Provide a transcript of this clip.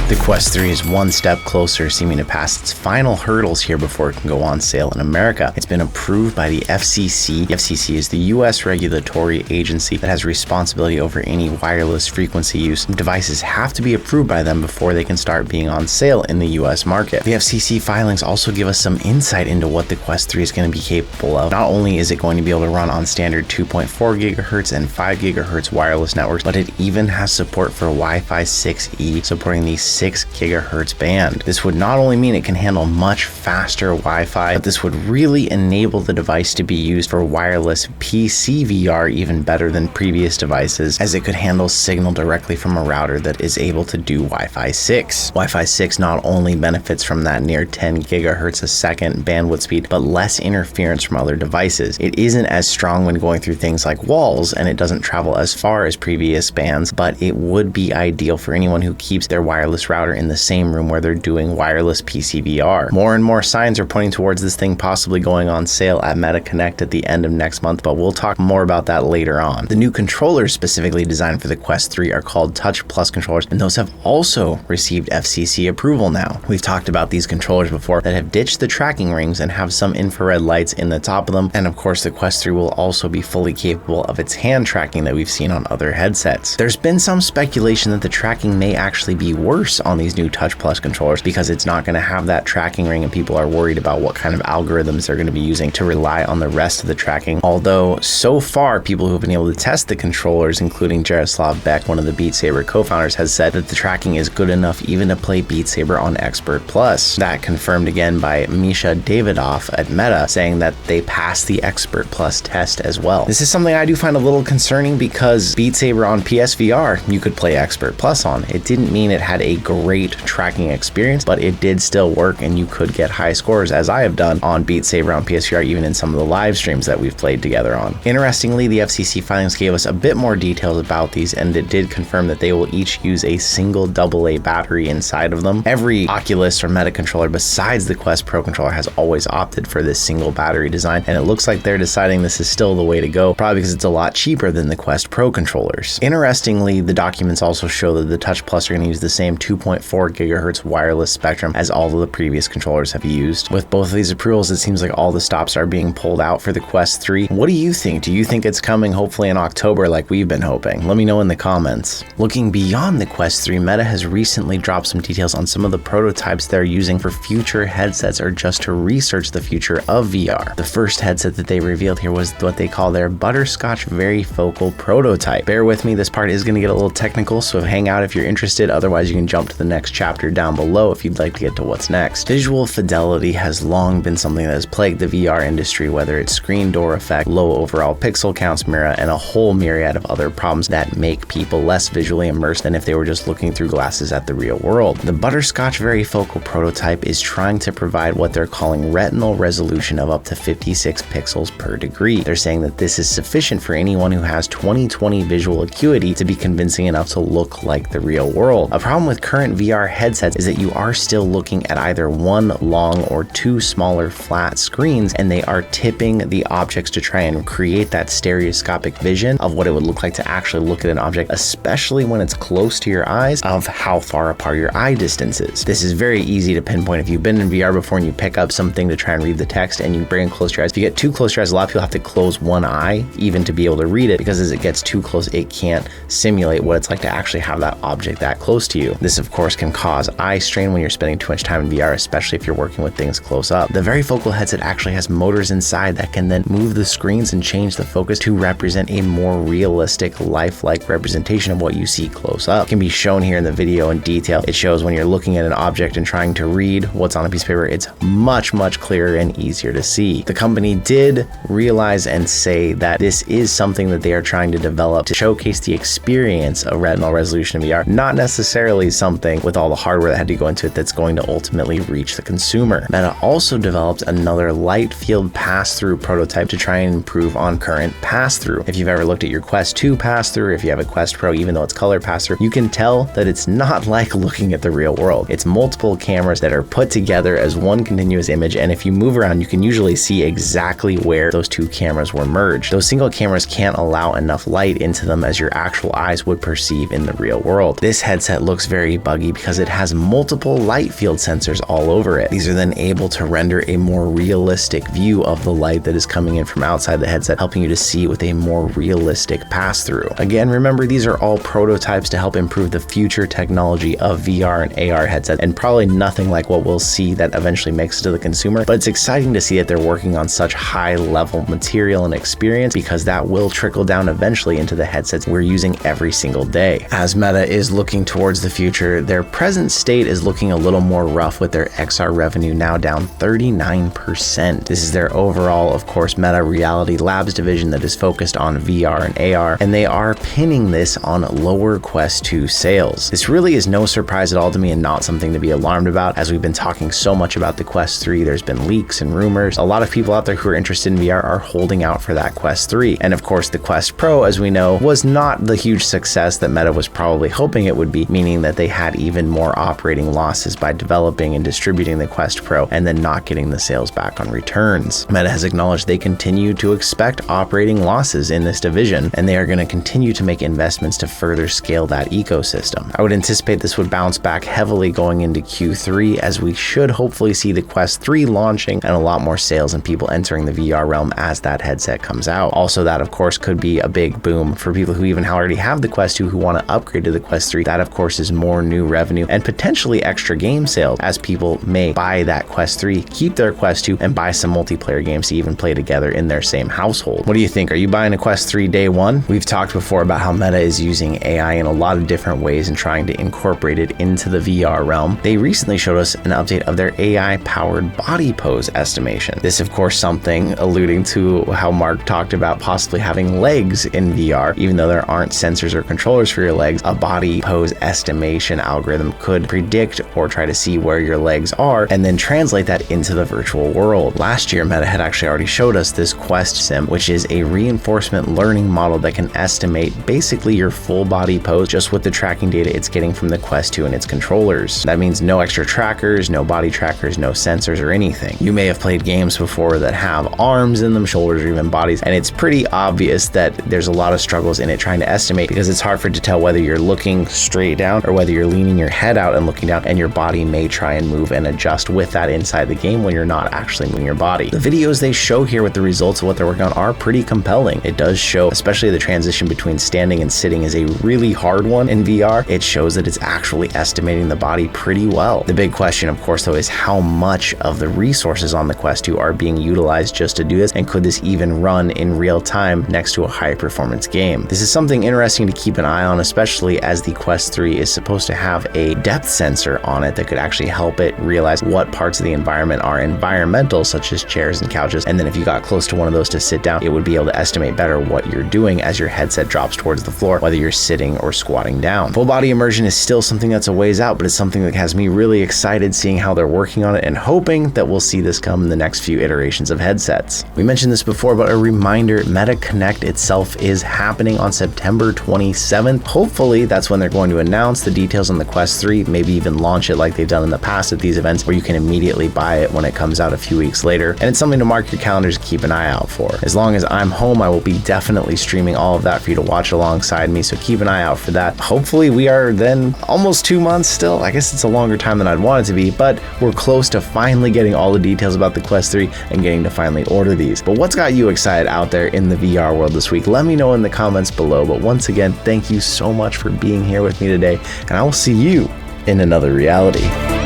The Quest 3 is one step closer, seeming to pass its final hurdles here before it can go on sale in America. It's been approved by the FCC. The FCC is the U.S. regulatory agency that has responsibility over any wireless frequency use. Devices have to be approved by them before they can start being on sale in the U.S. market. The FCC filings also give us some insight into what the Quest 3 is going to be capable of. Not only is it going to be able to run on standard 2.4 GHz and 5 GHz wireless networks, but it even has support for Wi-Fi 6E, supporting the 6 GHz band. This would not only mean it can handle much faster Wi-Fi, but this would really enable the device to be used for wireless PCVR even better than previous devices, as it could handle signal directly from a router that is able to do Wi-Fi 6. Wi-Fi 6 not only benefits from that near 10 GHz a second bandwidth speed, but less interference from other devices. It isn't as strong when going through things like walls, and it doesn't travel as far as previous bands, but it would be ideal for anyone who keeps their wireless router in the same room where they're doing wireless PCVR. More and more signs are pointing towards this thing possibly going on sale at Meta Connect at the end of next month, but we'll talk more about that later on. The new controllers specifically designed for the Quest 3 are called Touch Plus controllers, and those have also received FCC approval now. We've talked about these controllers before that have ditched the tracking rings and have some infrared lights in the top of them, and of course the Quest 3 will also be fully capable of its hand tracking that we've seen on other headsets. There's been some speculation that the tracking may actually be worse on these new Touch Plus controllers because it's not going to have that tracking ring, and people are worried about what kind of algorithms they're going to be using to rely on the rest of the tracking. Although so far people who've been able to test the controllers, including Jaroslav Beck, one of the Beat Saber co-founders, has said that the tracking is good enough even to play Beat Saber on Expert Plus. That confirmed again by Misha Davidoff at Meta, saying that they passed the Expert Plus test as well. This is something I do find a little concerning because Beat Saber on PSVR you could play Expert Plus on. It didn't mean it had a great tracking experience, but it did still work, and you could get high scores, as I have done on Beat Saber on PSVR, even in some of the live streams that we've played together on. Interestingly, the FCC filings gave us a bit more details about these, and it did confirm that they will each use a single AA battery inside of them. Every Oculus or Meta controller besides the Quest Pro controller has always opted for this single battery design, and it looks like they're deciding this is still the way to go, probably because it's a lot cheaper than the Quest Pro controllers. Interestingly, the documents also show that the Touch Plus are going to use the same 2.4 GHz wireless spectrum as all of the previous controllers have used. With both of these approvals, it seems like all the stops are being pulled out for the Quest 3. What do you think? Do you think it's coming hopefully in October like we've been hoping? Let me know in the comments. Looking beyond the Quest 3, Meta has recently dropped some details on some of the prototypes they're using for future headsets, or just to research the future of VR. The first headset that they revealed here was what they call their Butterscotch Varifocal prototype. Bear with me, this part is going to get a little technical, so hang out if you're interested. Otherwise, you can jump to the next chapter down below if you'd like to get to what's next. Visual fidelity has long been something that has plagued the VR industry, whether it's screen door effect, low overall pixel counts, mirror, and a whole myriad of other problems that make people less visually immersed than if they were just looking through glasses at the real world. The Butterscotch Varifocal prototype is trying to provide what they're calling retinal resolution of up to 56 pixels per degree. They're saying that this is sufficient for anyone who has 20/20 visual acuity to be convincing enough to look like the real world. A problem with current VR headsets is that you are still looking at either one long or two smaller flat screens, and they are tipping the objects to try and create that stereoscopic vision of what it would look like to actually look at an object, especially when it's close to your eyes, of how far apart your eye distance is. This is very easy to pinpoint. If you've been in VR before and you pick up something to try and read the text and you bring it close to your eyes, if you get too close to your eyes, a lot of people have to close one eye even to be able to read it, because as it gets too close, it can't simulate what it's like to actually have that object that close to you. This of course can cause eye strain when you're spending too much time in VR, especially if you're working with things close up. The Varifocal headset actually has motors inside that can then move the screens and change the focus to represent a more realistic, lifelike representation of what you see close up. It can be shown here in the video in detail. It shows when you're looking at an object and trying to read what's on a piece of paper, it's much clearer and easier to see. The company did realize and say that this is something that they are trying to develop to showcase the experience of retinal resolution in VR, not necessarily something with all the hardware that had to go into it that's going to ultimately reach the consumer. Meta also developed another light field pass-through prototype to try and improve on current pass-through. If you've ever looked at your Quest 2 pass-through, if you have a Quest Pro, even though it's color pass-through, you can tell that it's not like looking at the real world. It's multiple cameras that are put together as one continuous image, and if you move around, you can usually see exactly where those two cameras were merged. Those single cameras can't allow enough light into them as your actual eyes would perceive in the real world. This headset looks very very buggy because it has multiple light field sensors all over it. These are then able to render a more realistic view of the light that is coming in from outside the headset, helping you to see with a more realistic pass-through. Again, remember, these are all prototypes to help improve the future technology of VR and AR headsets, and probably nothing like what we'll see that eventually makes it to the consumer, but it's exciting to see that they're working on such high-level material and experience, because that will trickle down eventually into the headsets we're using every single day. As Meta is looking towards the future, their present state is looking a little more rough, with their XR revenue now down 39%. This is their overall, of course, Meta Reality Labs division that is focused on VR and AR, and they are pinning this on lower Quest 2 sales. This really is no surprise at all to me, and not something to be alarmed about, as we've been talking so much about the Quest 3. There's been leaks and rumors. A lot of people out there who are interested in VR are holding out for that Quest 3. And of course, the Quest Pro, as we know, was not the huge success that Meta was probably hoping it would be, meaning that they had even more operating losses by developing and distributing the Quest Pro and then not getting the sales back on returns. Meta has acknowledged they continue to expect operating losses in this division, and they are going to continue to make investments to further scale that ecosystem. I would anticipate this would bounce back heavily going into Q3, as we should hopefully see the Quest 3 launching and a lot more sales and people entering the VR realm as that headset comes out. Also, that of course could be a big boom for people who even already have the Quest 2 who want to upgrade to the Quest 3. That of course is more new revenue and potentially extra game sales, as people may buy that Quest 3, keep their Quest 2, and buy some multiplayer games to even play together in their same household. What do you think? Are you buying a Quest 3 day one? We've talked before about how Meta is using AI in a lot of different ways and trying to incorporate it into the VR realm. They recently showed us an update of their AI-powered body pose estimation. This, of course, something alluding to how Mark talked about possibly having legs in VR. Even though there aren't sensors or controllers for your legs, a body pose estimation algorithm could predict or try to see where your legs are and then translate that into the virtual world. Last year, Meta had actually already showed us this Quest Sim, which is a reinforcement learning model that can estimate basically your full body pose just with the tracking data it's getting from the Quest 2 and its controllers. That means no extra trackers, no body trackers, no sensors or anything. You may have played games before that have arms in them, shoulders, or even bodies, and it's pretty obvious that there's a lot of struggles in it trying to estimate, because it's hard for it to tell whether you're looking straight down or whether you're leaning your head out and looking down, and your body may try and move and adjust with that inside the game when you're not actually moving your body. The videos they show here with the results of what they're working on are pretty compelling. It does show, especially the transition between standing and sitting is a really hard one in VR. It shows that it's actually estimating the body pretty well. The big question, of course, though, is how much of the resources on the Quest 2 are being utilized just to do this, and could this even run in real time next to a high performance game? This is something interesting to keep an eye on, especially as the Quest 3 is supposed to have a depth sensor on it that could actually help it realize what parts of the environment are environmental, such as chairs and couches, and then if you got close to one of those to sit down, it would be able to estimate better what you're doing as your headset drops towards the floor, whether you're sitting or squatting down. Full body immersion is still something that's a ways out, but it's something that has me really excited seeing how they're working on it, and hoping that we'll see this come in the next few iterations of headsets. We mentioned this before, but a reminder, Meta Connect itself is happening on September 27th. Hopefully that's when they're going to announce the details on the Quest 3, maybe even launch it like they've done in the past at these events, where you can immediately buy it when it comes out a few weeks later. And it's something to mark your calendars and keep an eye out for. As long as I'm home, I will be definitely streaming all of that for you to watch alongside me, so keep an eye out for that. Hopefully we are then almost 2 months still. I guess it's a longer time than I'd want it to be, but we're close to finally getting all the details about the Quest 3 and getting to finally order these. But what's got you excited out there in the VR world this week? Let me know in the comments below. But once again, thank you so much for being here with me today, and I will see you in another reality.